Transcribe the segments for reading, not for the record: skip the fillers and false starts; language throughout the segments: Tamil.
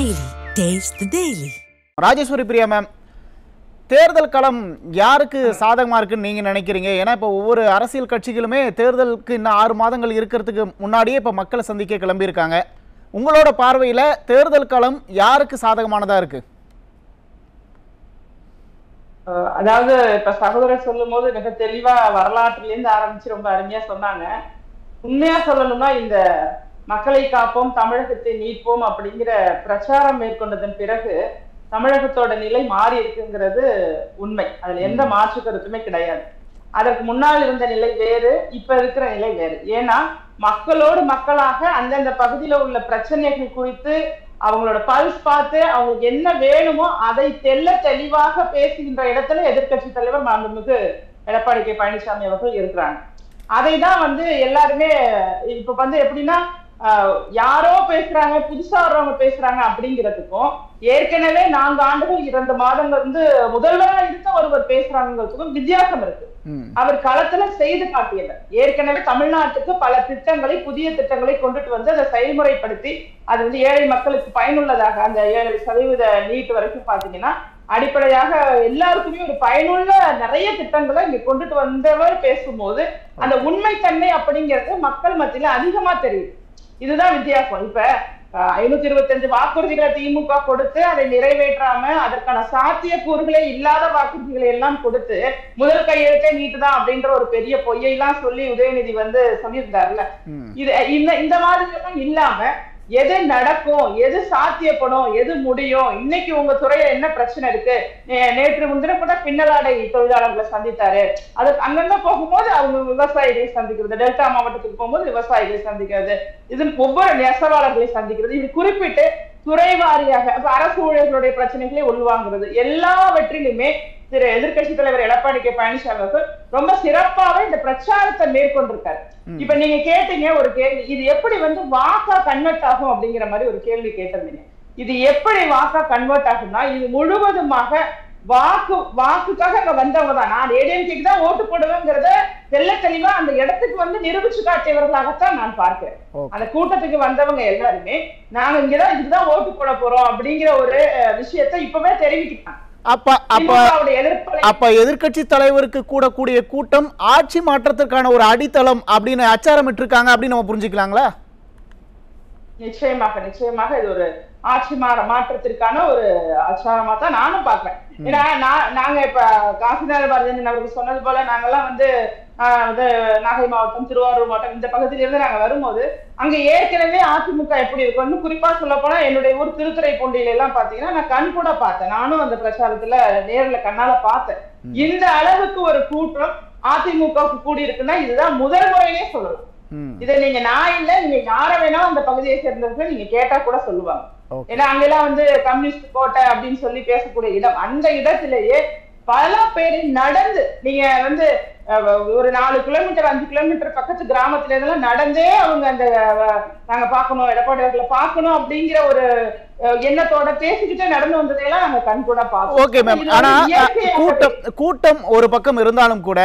Daily. Taste the Daily. Rajeshwari Priya ma'am, தேர்தல் களம் யாருக்கு சாதகமாக இருக்குன்னு நீங்கள் நினைக்கிறீங்க? ஏன்னா இப்போ ஒவ்வொரு அரசியல் கட்சிகளுமே தேர்தலுக்கு இன்னும் 6 மாதங்கள் இருக்கிறதுக்கு முன்னாடியே இப்போ மக்களை சந்திக்க கிளம்பியிருக்காங்க. உங்களோட பார்வையில் தேர்தல் களம் யாருக்கு சாதகமானதாக இருக்கு? அதாவது இப்ப சகோதரர் சொல்லும் போது மிக தெளிவா வரலாற்றிலிருந்து ஆரம்பிச்சு ரொம்ப அருமையா சொன்னாங்க. உண்மையா சொல்லணும்னா இந்த மக்களை காப்போம் தமிழகத்தை மீட்போம் அப்படிங்கிற பிரச்சாரம் மேற்கொண்டதன் பிறகு தமிழகத்தோட நிலை மாறி இருக்குங்கிறது உண்மை. அதுல எந்த மாற்று கருத்துமே கிடையாது. அதற்கு முன்னால் இருந்த நிலை வேறு, இப்ப இருக்கிற நிலை வேறு. ஏன்னா மக்களோடு மக்களாக அந்தந்த பகுதியில உள்ள பிரச்சனைகள் குறித்து அவங்களோட பல்ஸ் பார்த்து அவங்களுக்கு என்ன வேணுமோ அதை தெளிவாக பேசுகின்ற இடத்துல எதிர்கட்சி தலைவர் மாண்புமிகு எடப்பாடி கே பழனிசாமி அவர்கள் இருக்கிறாங்க. அதை தான் எல்லாருமே இப்ப எப்படின்னா யாரோ பேசுறாங்க, புதுசா வர்றவங்க பேசுறாங்க அப்படிங்கிறதுக்கும் ஏற்கனவே 4 ஆண்டுகள் 2 மாதங்கள் முதல்வரா இருந்த ஒருவர் பேசுறாங்கிறதுக்கும் வித்தியாசம் இருக்கு. அவர் களத்துல செய்து காட்டியவர். ஏற்கனவே தமிழ்நாட்டுக்கு பல திட்டங்களை, புதிய திட்டங்களை கொண்டுட்டு வந்து அதை செயல்முறைப்படுத்தி அது ஏழை மக்களுக்கு பயனுள்ளதாக அந்த 7% நீட் வரைக்கும் பாத்தீங்கன்னா அடிப்படையாக எல்லாருக்குமே ஒரு பயனுள்ள நிறைய திட்டங்களை இங்க கொண்டுட்டு வந்தவர் பேசும்போது அந்த உண்மைத்தன்மை அப்படிங்கிறது மக்கள் மத்தியில அதிகமா தெரியுது. இதுதான் வித்தியாசம். இப்ப 525 வாக்குறுதிகளை திமுக கொடுத்து அதை நிறைவேற்றாம அதற்கான சாத்திய கூறுகளே இல்லாத வாக்குறுதிகளை எல்லாம் கொடுத்து முதல் கையெழுத்தே நீட்டுதான் அப்படின்ற ஒரு பெரிய பொய்யெல்லாம் சொல்லி உதயநிதி சொல்லியிருந்தாருல்ல. இந்த மாதிரி எல்லாம் இல்லாம எது நடக்கும், எது சாத்தியப்படும், எது முடியும், இன்னைக்கு உங்க துறையில என்ன பிரச்சனை இருக்கு, நேற்று முன்தினம் கூட பின்னலாடை தொழிலாளர்களை சந்தித்தாரு. அதுக்கு அங்கங்க போகும்போது அவங்க விவசாயிகளை சந்திக்கிறது, டெல்டா மாவட்டத்துக்கு போகும்போது விவசாயிகளை சந்திக்கிறது, இது ஒவ்வொரு நெசவாளர்களை சந்திக்கிறது, இது குறிப்பிட்டு துறை வாரியாக அரசு ஊழியர்களுடைய பிரச்சனைகளை உள்வாங்குறது, எல்லாவற்றிலுமே திரு எதிர்கட்சி தலைவர் எடப்பாடி கே பழனிசாமி அவர்கள் ரொம்ப சிறப்பாக இந்த பிரச்சாரத்தை மேற்கொண்டிருக்காரு. இப்ப நீங்க கேட்டீங்க ஒரு கேள்வி, இது எப்படி வாக்கா கன்வெர்ட் ஆகும் அப்படிங்கிற மாதிரி ஒரு கேள்வி கேட்டிருந்தீங்க. இது எப்படி வாக்கா கன்வெர்ட் ஆகும்னா இது முழுவதுமாக வாக்குக்காக அங்க வந்தவங்க தான். நான் ஏடிஎம்கேக்கு தான் ஓட்டு போடுவேங்கிறத தெளிவா அந்த இடத்துக்கு நிரூபிச்சு காட்டியவர்களாகத்தான் நான் பார்க்கிறேன். அந்த கூட்டத்துக்கு வந்தவங்க எல்லாருமே நாங்க இங்கதான் இதுதான் ஓட்டு போட போறோம் அப்படிங்கிற ஒரு விஷயத்தை இப்பவே தெரிவிக்கிறாங்க. அப்ப எதிர்கட்சி தலைவருக்கு கூடக்கூடிய கூட்டம் ஆட்சி மாற்றத்திற்கான ஒரு அடித்தளம் அப்படின்னு அச்சாரமிட்டு இருக்காங்க அப்படின்னு நம்ம புரிஞ்சுக்கலாங்களா? நிச்சயமாக இது ஒரு ஆட்சி மாற்றத்திற்கான ஒரு அச்சாரமா தான் நானும் பாக்குறேன். ஏன்னா நாங்க இப்ப காசிநாத பாரதியன் அவருக்கு சொன்னது போல நாங்கெல்லாம் நாகை மாவட்டம், திருவாரூர் மாவட்டம் இந்த பகுதியில இருந்து நாங்க வரும்போது அங்க ஏற்கனவே அதிமுக எப்படி இருக்கும், குறிப்பா சொல்ல போனா என்னுடைய ஊர் திருத்துறைப்பூண்டியில எல்லாம் பாத்தீங்கன்னா நான் கண் கூட பார்த்தேன். நானும் அந்த பிரச்சாரத்துல நேர்ல கண்ணால பார்த்தேன். இந்த அளவுக்கு ஒரு கூட்டம் அதிமுக கூடி இருக்குன்னா இதுதான் முதல் முறையிலே சொல்லலாம். இதை நீங்க நான் இல்ல, நீங்க யார வேணாலும் அந்த பகுதியை சேர்ந்தவர்கள் நீங்க கேட்டா கூட சொல்லுவாங்க. ஏன்னா அங்கெல்லாம் கம்யூனிஸ்ட் கோட்டை அப்படின்னு சொல்லி பேசக்கூடிய இடம். அந்த இடத்திலேயே பல பேர் நடந்து நீங்க ஒரு 4 கிலோமீட்டர் 5 கிலோமீட்டர் பக்கத்து கிராமத்துல இதெல்லாம் நடந்தே அவங்க அந்த நாங்க பாக்கணும், எடப்பாடி அவர்களை பாக்கணும் அப்படிங்கிற ஒரு எண்ணத்தோட பேசிக்கிட்டே நடந்து வந்ததையெல்லாம் நாங்க கண் கூட பார்த்தோம். Okay ma'am. ஆனா கூட்டம் ஒரு பக்கம் இருந்தாலும் கூட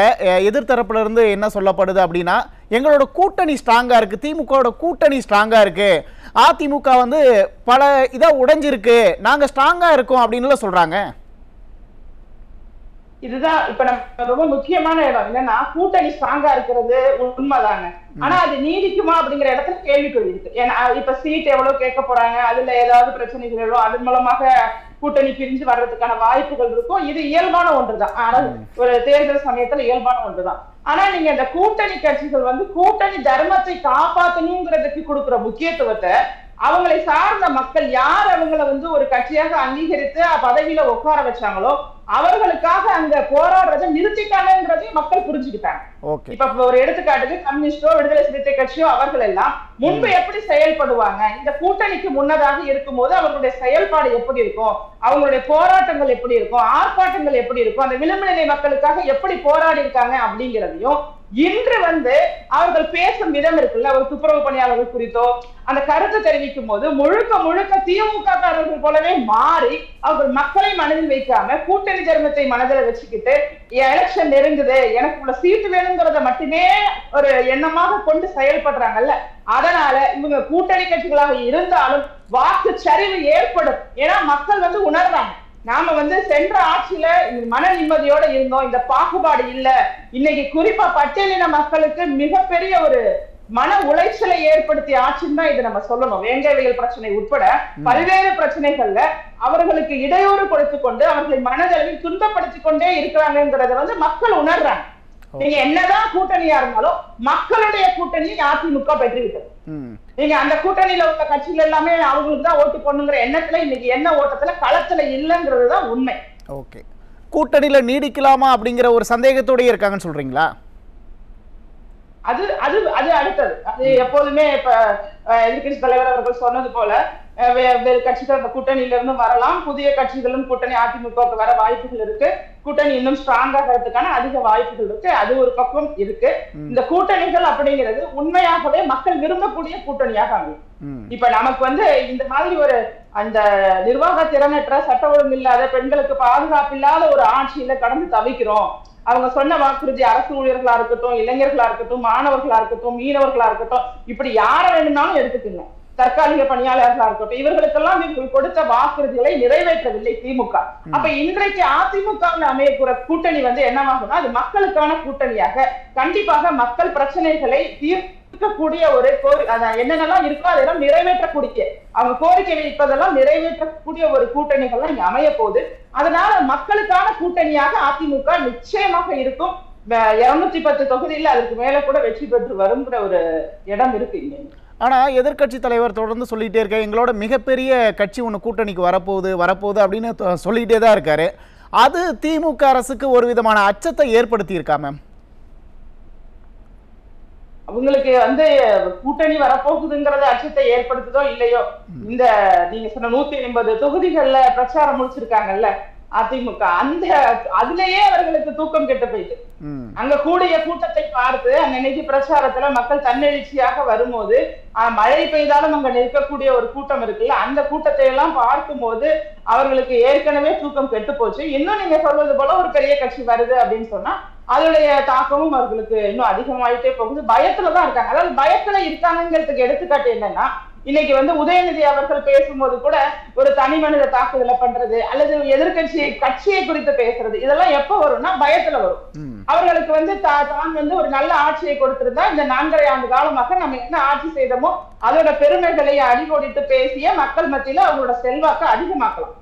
எதிர்த்தரப்புல இருந்து என்ன சொல்லப்படுது அப்படின்னா எங்களோட கூட்டணி ஸ்ட்ராங்கா இருக்கு, திமுக கூட்டணி ஸ்ட்ராங்கா இருக்கு, அதிமுக பல இதா உடைஞ்சிருக்கு, நாங்க ஸ்ட்ராங்கா இருக்கோம் அப்படின்னு சொல்றாங்க. இதுதான் இப்ப நம்ம ரொம்ப முக்கியமான இடம். என்னன்னா கூட்டணி ஸ்ட்ராங்கா இருக்கிறது உண்மைதாங்க, ஆனா அது நீடிக்குமா அப்படிங்கிற இடத்துல கேள்விக்குறி இருக்கு. ஏன்னா இப்ப சீட் எவ்வளவு கேட்க போறாங்க, அதுல ஏதாவது பிரச்சனைகள் எழும், அதன் மூலமாக கூட்டணி பிரிஞ்சு வர்றதுக்கான வாய்ப்புகள் இருக்கும். இது இயல்பான ஒன்றுதான், ஆனா ஒரு தேர்தல் சமயத்துல இயல்பான ஒன்றுதான். ஆனா நீங்க இந்த கூட்டணி கட்சிகள் கூட்டணி தர்மத்தை காப்பாற்றணுங்கிறதுக்கு கொடுக்குற முக்கியத்துவத்தை அவங்களை சார்ந்த மக்கள் யார் அவங்களை ஒரு கட்சியாக அங்கீகரித்து பதவியில உட்கார வச்சாங்களோ அவர்களுக்காக அங்க போராடுறதை நிறுத்திட்டாங்கன்றதையும் மக்கள் புரிஞ்சுக்கிட்டாங்க. இப்ப ஒரு எடுத்துக்காட்டுக்கு கம்யூனிஸ்டோ விடுதலை சிறுத்தை கட்சியோ அவர்கள் எல்லாம் முன்பு எப்படி செயல்படுவாங்க, இந்த கூட்டணிக்கு முன்னதாக இருக்கும்போது அவர்களுடைய செயல்பாடு எப்படி இருக்கும், அவங்களுடைய போராட்டங்கள் எப்படி இருக்கும், ஆர்ப்பாட்டங்கள் எப்படி இருக்கும், அந்த விளிம்பு நிலை மக்களுக்காக எப்படி போராடி இருக்காங்க அப்படிங்கிறதையும் இன்று வந்து அவர்கள் பேசும் விதம் இருக்குல்ல, ஒரு துப்புரவு பணியாளர்கள் குறித்தோ அந்த கருத்து தெரிவிக்கும் போது முழுக்க முழுக்க திமுக காரர்கள் போலவே மாறி அவர்கள் மக்களை மனதில் வைக்காம கூட்டணி தர்மத்தை மனதில் வச்சுக்கிட்டு எலெக்ஷன் நெருங்குது, எனக்கு உள்ள சீட்டு வேணுங்கிறத மட்டுமே ஒரு எண்ணமாக கொண்டு செயல்படுறாங்கல்ல. அதனால இவங்க கூட்டணி கட்சிகளாக இருந்தாலும் வாக்கு சரிவு ஏற்படும். ஏன்னா மக்கள் வந்து உணர்றாங்க, நாம வந்து சென்ற ஆட்சியில மன நிம்மதியோட இருந்தோம், இந்த பாகுபாடு இல்ல. இன்னைக்கு குறிப்பா பட்டியலின மக்களுக்கு மிகப்பெரிய ஒரு மன உளைச்சலை ஏற்படுத்திய ஆட்சின்னு தான் இதை நம்ம சொல்லணும். வேங்கைவியல் பிரச்சனை உட்பட பல்வேறு பிரச்சனைகள்ல அவர்களுக்கு இடையூறு கொடுத்து கொண்டு அவர்களை மனதளவில் துன்பப்படுத்திக் கொண்டே இருக்கிறாங்கிறத வந்து மக்கள் உணர்றாங்க. நீங்க என்னதான் கூட்டணியா இருந்தாலும் மக்களுடைய கூட்டணியை அதிமுக பெற்றுவிட்டது. நீங்க அந்த கூட்டணியில உள்ள கட்சிகள் எல்லாமே அவங்களுக்கு தான் ஓட்டு போடணுங்கிற எண்ணத்துல இன்னைக்கு என்ன ஓட்டத்துல களத்துல இல்லைங்கிறதுதான் உண்மை. ஓகே, கூட்டணியில நீடிக்கலாமா அப்படிங்கிற ஒரு சந்தேகத்தோடய இருக்காங்கன்னு சொல்றீங்களா? அது அது அது அடுத்தது. அது எப்போதுமே இப்ப எதிர்கட்சி தலைவர் அவர்கள் சொன்னது போல வேறு கட்சிகள் அந்த கூட்டணியில இருந்து வரலாம், புதிய கட்சிகளும் கூட்டணி அதிமுகவுக்கு வர வாய்ப்புகள் இருக்கு, கூட்டணி இன்னும் ஸ்ட்ராங் ஆகிறதுக்கான அதிக வாய்ப்புகள் இருக்கு. அது ஒரு பக்கம் இருக்கு. இந்த கூட்டணிகள் அப்படிங்கிறது உண்மையாகவே மக்கள் விரும்பக்கூடிய கூட்டணியாக அமையும். இப்ப நமக்கு வந்து இந்த மாதிரி ஒரு அந்த நிர்வாக திறனற்ற, சட்ட ஒழுங்கு இல்லாத, பெண்களுக்கு பாதுகாப்பு இல்லாத ஒரு ஆட்சியில கடந்து தவிக்கிறோம். அவங்க சொன்ன வாக்குறுதி அரசு ஊழியர்களா இருக்கட்டும், இளைஞர்களா இருக்கட்டும், மாணவர்களா இருக்கட்டும், மீனவர்களா இருக்கட்டும், இப்படி யார வேணும்னாலும் எடுத்துக்கங்க, தற்காலிக பணியாளர்களா இருக்கட்டும், இவர்களுக்கெல்லாம் இவர்கள் கொடுத்த வாக்குறுதிகளை நிறைவேற்றவில்லை திமுக. அப்ப இன்றைக்கு அதிமுகவில் அமையக்கூட கூட்டணி வந்து என்னவாகும்னா அது மக்களுக்கான கூட்டணியாக கண்டிப்பாக மக்கள் பிரச்சனைகளை தீர்க்கக்கூடிய ஒரு என்னென்னலாம் இருக்கோ அதெல்லாம் நிறைவேற்றக்கூடிய, அவங்க கோரிக்கை வைப்பதெல்லாம் நிறைவேற்றக்கூடிய ஒரு கூட்டணிகள் இங்க அமைய போகுது. அதனால மக்களுக்கான கூட்டணியாக அதிமுக நிச்சயமாக இருக்கும். 210 தொகுதியில் அதற்கு மேல கூட வெற்றி பெற்று வருங்கிற ஒரு இடம் இருக்கு இங்க. ஆனா எதிர்கட்சி தலைவர் தொடர்ந்து சொல்லிட்டே இருக்க, எங்களோட மிகப்பெரிய கட்சி ஒன்று கூட்டணிக்கு வரப்போகுது அப்படின்னு சொல்லிட்டே தான் இருக்காரு. அது திமுக அரசுக்கு ஒரு விதமான அச்சத்தை ஏற்படுத்தி இருக்கா மேம்? அவங்களுக்கு வந்து கூட்டணி வரப்போகுதுங்கிறத அச்சத்தை ஏற்படுத்துதோ இல்லையோ, இந்த நீங்க சொன்ன 180 தொகுதிகள்ல பிரச்சாரம் முடிச்சிருக்காங்கல்ல அதிமுக, அந்த அதுலயே அவர்களுக்கு தூக்கம் கெட்டு போயிட்டு, அங்க கூடிய கூட்டத்தை பார்த்து அன்னைக்கு பிரச்சாரத்துல மக்கள் தன்னெழுச்சியாக வரும்போது மழை பெய்தாலும் அங்க நிற்கக்கூடிய ஒரு கூட்டம் இருக்குல்ல, அந்த கூட்டத்தை எல்லாம் பார்க்கும் போது அவர்களுக்கு ஏற்கனவே தூக்கம் கெட்டு போச்சு. இன்னும் நீங்க சொல்வது போல ஒரு பெரிய கட்சி வருது அப்படின்னு சொன்னா அதனுடைய தாக்கமும் அவர்களுக்கு இன்னும் அதிகமாயிட்டே போகுது. பயத்துலதான் இருக்காங்க. அதாவது பயத்துல இருக்காங்கிறதுக்கு எடுத்துக்காட்டு என்னன்னா, இன்னைக்கு வந்து உதயநிதி அவர்கள் பேசும்போது கூட ஒரு தனி மனித தாக்குதலை பண்றது அல்லது கட்சியை குறித்து பேசுறது, இதெல்லாம் எப்ப வரும்னா பயத்துல வரும். அவர்களுக்கு வந்து தான் வந்து ஒரு நல்ல ஆட்சியை கொடுத்திருந்தா இந்த 4.5 ஆண்டு காலமாக நம்ம என்ன ஆட்சி செய்தோமோ அதோட பெருமைகளை அடிக்கோடிட்டு பேசிய மக்கள் மத்தியில அவங்களோட செல்வாக்க அதிகமாக்கலாம்.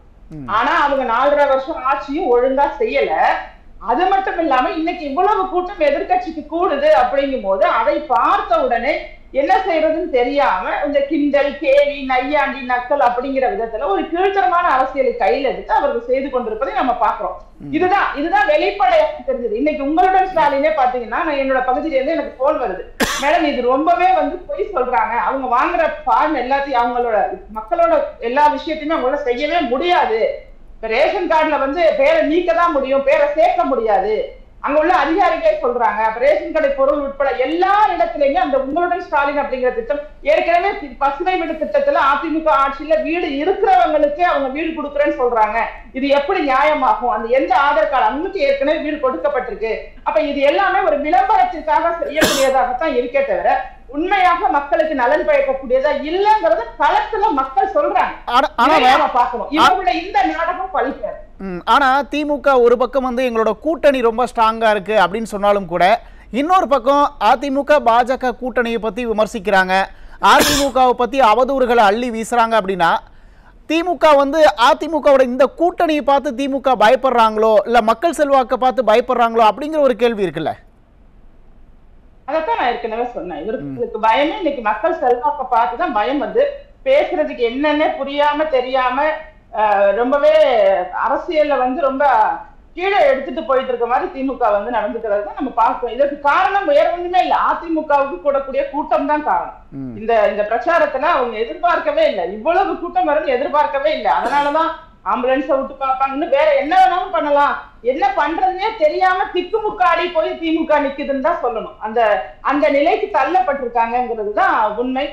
ஆனா அவங்க 4.5 வருஷம் ஆட்சியும் ஒழுங்கா செய்யல. அது மட்டும் இல்லாம இன்னைக்கு இவ்வளவு கூட்டம் எதிர்கட்சிக்கு கூடுது அப்படிங்கும் போது அதை பார்த்த உடனே என்ன செய்யறதுன்னு தெரியாம இந்த கிண்டல், கேலி, நையாண்டி, நக்கல் அப்படிங்கிற விதத்துல ஒரு கீழ்த்தரமான அரசியலை கையில் எடுத்து அவர்கள் செய்து கொண்டிருப்பதை நம்ம பாக்குறோம். இதுதான் வெளிப்படையாக தெரிஞ்சது. இன்னைக்கு உங்களுடன் ஸ்டாலினே பாத்தீங்கன்னா, நான் என்னோட பகுதியில இருந்து எனக்கு போன் வருது, மேடம் இது ரொம்பவே வந்து பொய் சொல்றாங்க, அவங்க வாங்குற ஃபார்ம் எல்லாத்தையும் அவங்களோட மக்களோட எல்லா விஷயத்தையுமே அவங்களோட செய்யவே முடியாது, ரேஷன் கார்டுல வந்து பேரை நீக்கதான் முடியும், பேரை சேர்க்க முடியாது, அங்க உள்ள அதிகாரிகளே சொல்றாங்க. ரேஷன் கடை பொருள் உட்பட எல்லா இடத்துலயுமே அந்த உங்களுடன் ஸ்டாலின் அப்படிங்கிற திட்டம், ஏற்கனவே பசுமை வீடு திட்டத்துல அதிமுக ஆட்சியில வீடு இருக்கிறவங்களுக்கே அவங்க வீடு கொடுக்குறேன்னு சொல்றாங்க. இது எப்படி நியாயமாகும்? அந்த எந்த ஆதார் கார்டு அவங்களுக்கு ஏற்கனவே வீடு கொடுக்கப்பட்டிருக்கு. அப்ப இது எல்லாமே ஒரு விளம்பரத்திற்காக செய்யக்கூடியதாகத்தான் இருக்கே தவிர உண்மையாக மக்களுக்கு நலன் பயக்கக்கூடியதா இல்லங்கிறத களத்துல மக்கள் சொல்றாங்க. பார்க்கணும் இவங்களோட இந்த நாடகம் பழிக்காது. ஆனா திமுக ஒரு பக்கம் வந்து எங்களோட கூட்டணி ரொம்ப ஸ்ட்ராங்கா இருக்கு அப்படின்னு சொன்னாலும் கூட, இன்னொரு பக்கம் அதிமுக பாஜக கூட்டணியை பத்தி விமர்சிக்கிறாங்க, அதிமுகவை பத்தி அவதூறுகளை அள்ளி வீசுறாங்க. அப்படின்னா திமுக வந்து அதிமுகவோட இந்த கூட்டணியை பார்த்து திமுக பயப்படுறாங்களோ இல்ல மக்கள் செல்வாக்க பார்த்து பயப்படுறாங்களோ அப்படிங்கிற ஒரு கேள்வி இருக்குல்ல. அதைத்தான் நான் ஏற்கனவே சொன்னேன். இவருக்கு பயமே இன்னைக்கு மக்கள் செல்வாக்க பார்த்துதான் பயம் வந்து பேசுறதுக்கு என்னன்னே புரியாம தெரியாம ரொம்பவே அரசியல்ல வந்து ரொம்ப கீழே எடுத்துட்டு போயிட்டு இருக்க மாதிரி திமுக வந்து நடந்துக்கிறத நம்ம பார்க்கணும். இதற்கு காரணம் வேற ஒண்ணுமே இல்லை, அதிமுகவுக்கு கூடக்கூடிய கூட்டம் தான் காரணம். இந்த பிரச்சாரத்துல அவங்க எதிர்பார்க்கவே இல்லை, இவ்வளவு கூட்டம் வருது எதிர்பார்க்கவே இல்லை. அதனாலதான் ஆம்புலன்ஸை விட்டு பார்ப்பாங்கன்னு வேற என்ன வேணாலும் பண்ணலாம், என்ன பண்றதுன்னே தெரியாம திக்குமுக்காடி போய் திமுக நிக்குதுன்னு தான் சொல்லணும். அந்த நிலைக்கு தள்ளப்பட்டிருக்காங்கிறதுதான் உண்மை.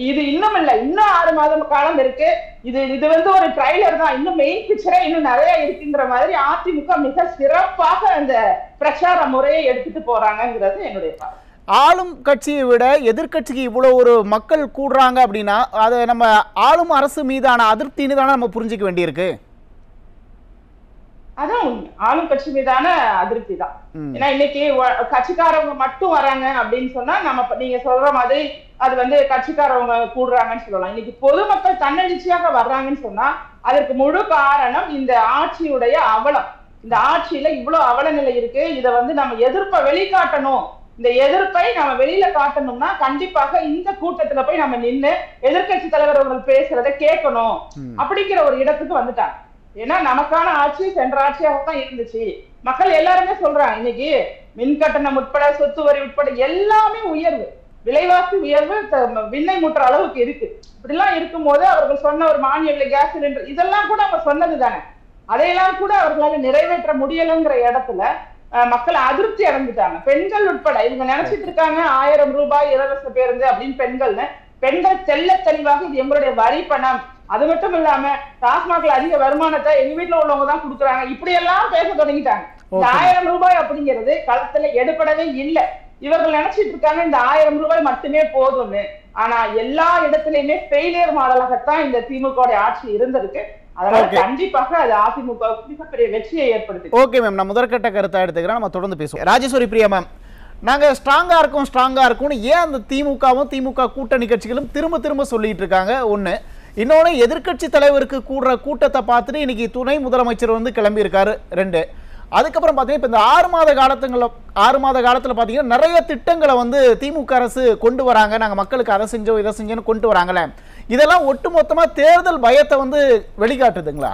இது இன்னும் இல்ல, இன்னும் 6 மாதம் காலம் இருக்கு. இது வந்து ஒரு ட்ரைலர் தான், இன்னும் மெயின் பிக்சரே இன்னும் நிறைய இருக்குங்கிற மாதிரி அதிமுக மிக சிறப்பாக அந்த பிரச்சார முறையை எடுத்துட்டு போறாங்கிறது என்னுடைய பார்வை. ஆளும் கட்சியை விட எதிர்கட்சிக்கு இவ்வளவு ஒரு மக்கள் கூடுறாங்க அப்படின்னா அதை நம்ம ஆளும் அரசு மீதான அதிருப்தின்னு தானே நம்ம புரிஞ்சுக்க வேண்டியிருக்கு. அதான் உண்மை, ஆளும் கட்சி மீதான அதிருப்தி தான். ஏன்னா இன்னைக்கு கட்சிக்காரவங்க மட்டும் வராங்க அப்படின்னு சொன்னா நம்ம நீங்க சொல்ற மாதிரி அது வந்து கட்சிக்காரவங்க கூடுறாங்கன்னு சொல்லலாம். இன்னைக்கு பொதுமக்கள் தன்னெழுச்சியாக வர்றாங்கன்னு சொன்னா அதற்கு முழு காரணம் இந்த ஆட்சியுடைய அவலம். இந்த ஆட்சியில இவ்வளவு அவல நிலை இருக்கு. இதை வந்து நம்ம எதிர்ப்பை வெளிக்காட்டணும். இந்த எதிர்ப்பை நம்ம வெளியில காட்டணும்னா கண்டிப்பாக இந்த கூட்டத்துல போய் நம்ம நின்று எதிர்கட்சி தலைவர் அவர்கள் பேசுறதை கேட்கணும் அப்படிங்கிற ஒரு இடத்துக்கு வந்துட்டாங்க. ஏன்னா நமக்கான ஆட்சி சென்ற ஆட்சியாக தான் இருந்துச்சு. மக்கள் எல்லாருமே சொல்றாங்க இன்னைக்கு மின் கட்டணம் உட்பட சொத்து வரி உட்பட எல்லாமே உயர்வு, விலைவாசி உயர்வு விண்ணை முற்ற அளவுக்கு இருக்கு. இப்படிலாம் இருக்கும்போது அவர்கள் சொன்ன ஒரு மானிய விலை கேஸ் சிலிண்டர் இதெல்லாம் கூட அவங்க சொன்னது தானே, அதையெல்லாம் கூட அவர்களால நிறைவேற்ற முடியலைங்கிற இடத்துல மக்கள் அதிருப்தி அடைஞ்சிட்டாங்க. பெண்கள் உட்பட இவங்க நினைச்சிட்டு இருக்காங்க 1000 ரூபாய் இலவச பேருந்து அப்படின்னு. பெண்கள் தெள்ள தெளிவாக இது எங்களுடைய வரி பணம், அது மட்டும் இல்லாம டாஸ்மாக்ல அதிக வருமானத்தை எங்க வீட்டுல உள்ளவங்க தான் கொடுக்குறாங்க, இப்படி எல்லாம் பேச தொடங்கிட்டாங்க. இந்த 1000 ரூபாய் அப்படிங்கிறது களத்துல எடுபடவே இல்லை. இவர்கள் நினைச்சிட்டு இருக்காங்க இந்த 1000 ரூபாய் மட்டுமே போதும்னு. ஆனா எல்லா இடத்துலயுமே ஃபெயிலியர் மாடலாகத்தான் இந்த திமுக ஆட்சி இருந்திருக்கு. அதனால கண்டிப்பாக அது அதிமுக மிகப்பெரிய வெற்றியை ஏற்படுத்தி. ஓகே மேம், நான் முதற்கட்ட கருத்தை எடுத்துக்கிறேன், நம்ம தொடர்ந்து பேசுவோம். ராஜேஸ்வரி பிரியா மேம், நாங்க ஸ்ட்ராங்கா இருக்கும்னு ஏன் அந்த திமுக கூட்டணி கட்சிகளும் திரும்ப திரும்ப சொல்லிட்டு இருக்காங்க? ஒண்ணு. இன்னொன்னு, எதிர்கட்சி தலைவருக்கு கூடுற கூட்டத்தை பார்த்துட்டு இன்னைக்கு துணை முதலமைச்சர் வந்து கிளம்பி இருக்காரு. 2. அதுக்கப்புறம் பார்த்தீங்கன்னா இப்போ இந்த 6 மாத காலத்தில் பார்த்தீங்கன்னா நிறைய திட்டங்களை வந்து திமுக அரசு கொண்டு வராங்க. நாங்கள் மக்களுக்கு அதை செஞ்சோம் இதை செஞ்சோன்னு கொண்டு வராங்களே, இதெல்லாம் ஒட்டுமொத்தமாக தேர்தல் பயத்தை வந்து வெளிக்காட்டுதுங்களா?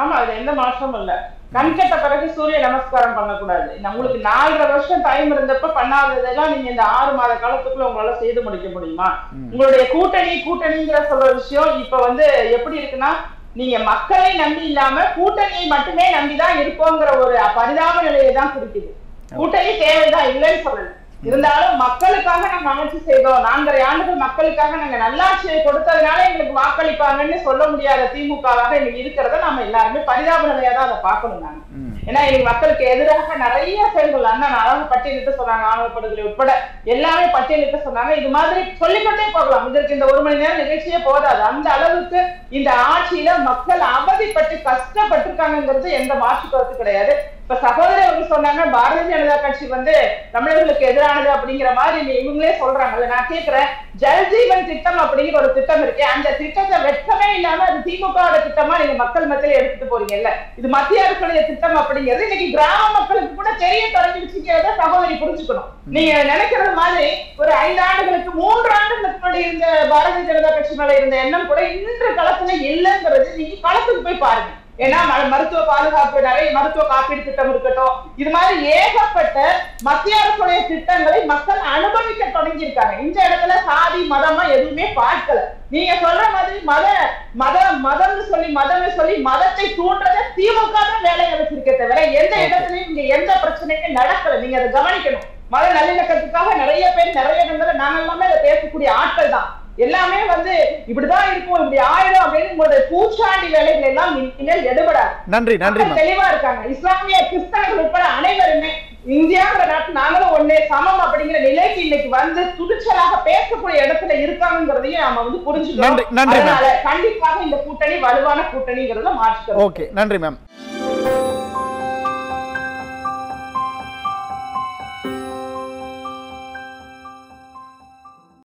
ஆமா, அது எந்த மாற்றமும் இல்ல. கண்கட்ட பிறகு சூரிய நமஸ்காரம் பண்ணக்கூடாது. உங்களுக்கு 4.5 வருஷம் டைம் இருந்தப்ப பண்ணாததெல்லாம் நீங்க இந்த 6 மாத காலத்துக்குள்ள உங்களால செய்து முடிக்க முடியுமா? உங்களுடைய கூட்டணிங்கிற சொல்ற விஷயம் இப்ப வந்து எப்படி இருக்குன்னா, நீங்க மக்களை நம்பி இல்லாம கூட்டணியை மட்டுமே நம்பிதான் இருக்கோங்கிற ஒரு பரிதாப நிலையை தான் குறிக்குது. கூட்டணி தேவைதான், இல்லைன்னு சொல்லல. இருந்தாலும் மக்களுக்காக நாங்க அமைச்சு செய்தோம், 4.5 ஆண்டுகள் மக்களுக்காக நாங்க நல்லாட்சியை கொடுத்ததுனால எங்களுக்கு வாக்களிப்பாங்கன்னு சொல்ல முடியாத திமுகவாக இன்னைக்கு இருக்கிறத நம்ம எல்லாருமே பரிதாப நிலையா தான் அதை பார்க்கணும் நாங்க. ஏன்னா இன்னைக்கு மக்களுக்கு எதிராக நிறைய செயல்கள் அண்ணன் அழகு பட்டியலிட்டு சொன்னாங்க, ஆணவ படுகொலை உட்பட எல்லாமே பட்டியலிட்டு சொன்னாங்க. இது மாதிரி சொல்லிக்கொண்டே போகலாம். இதற்கு இந்த 1 மணி நேரம் நிகழ்ச்சியே போதாது. அந்த அளவுக்கு இந்த ஆட்சியில மக்கள் அவதிப்பட்டு கஷ்டப்பட்டிருக்காங்கிறது எந்த மாற்று கருத்து கிடையாது. இப்ப சகோதரர் அவங்க சொன்னாங்க பாரதிய ஜனதா கட்சி வந்து தமிழர்களுக்கு எதிரானது அப்படிங்கிற மாதிரி இவங்களே சொல்றாங்கல்ல. நான் கேட்கிறேன், ஜல்ஜீவன் திட்டம் அப்படிங்கிற ஒரு திட்டம் இருக்கு. அந்த திட்டத்தை வெட்கமே இல்லாம அது திமுக திட்டமா நீங்க மக்கள் மத்தியில எடுத்துட்டு போறீங்கல்ல. இது மத்திய அரசுடைய திட்டம் அப்படிங்கிறது இன்னைக்கு கிராம மக்களுக்கு கூட தெரிய தொடங்கிடுச்சுங்கிறத சகோதரி புரிஞ்சுக்கணும். நீங்க நினைக்கிறது மாதிரி ஒரு 5 ஆண்டுகளுக்கு 3 ஆண்டுகளுக்கு முன்னாடி இருந்த பாரதிய ஜனதா கட்சி மேல இருந்த எண்ணம் கூட இன்று களத்துல இல்லைங்கிறது நீங்க களத்துக்கு போய் பாருங்க. ஏன்னா மருத்துவ பாதுகாப்பு, நிறைய மருத்துவ காப்பீடு திட்டம் இருக்கட்டும், இது மாதிரி ஏகப்பட்ட மத்திய அரசுடைய திட்டங்களை மக்கள் அனுபவிக்க தொடங்கியிருக்காங்க. இந்த இடத்துல சாதி மதமா எதுவுமே பார்க்கல. நீங்க சொல்ற மாதிரி மதம்னு சொல்லி மதத்தை தூண்டுறத திமுக தான் வேலையை வச்சிருக்க தவிர எந்த இடத்துலயும் இங்க எந்த பிரச்சனையும் நடக்கல. நீங்க அதை கவனிக்கணும். மத நல்லிணக்கத்துக்காக நிறைய பேர் நிறைய இடத்துல நாங்க எல்லாமே அதை பேசக்கூடிய ஆட்கள் தான். எல்லாமே வந்து இப்படிதான் இருக்கும், இப்படி ஆயிடும் அப்படின்னு பூச்சாண்டி வேலைகள் எல்லாம் இனிமேல் எடுபடாது. நன்றி தெளிவா இருக்காங்க. இஸ்லாமிய கிறிஸ்தவர்கள் உட்பட அனைவருமே இந்தியாங்கிற நாட்டு நாங்களும் ஒன்னே சமம் அப்படிங்கிற நிலைக்கு இன்னைக்கு வந்து துணிச்சலாக பேசக்கூடிய இடத்துல இருக்காங்கிறதையும் நாம வந்து புரிஞ்சுக்கணும். அதனால கண்டிப்பாக இந்த கூட்டணி வலுவான கூட்டணிங்கிறத மாற்றிக்கிறோம். ஓகே, நன்றி மேம்.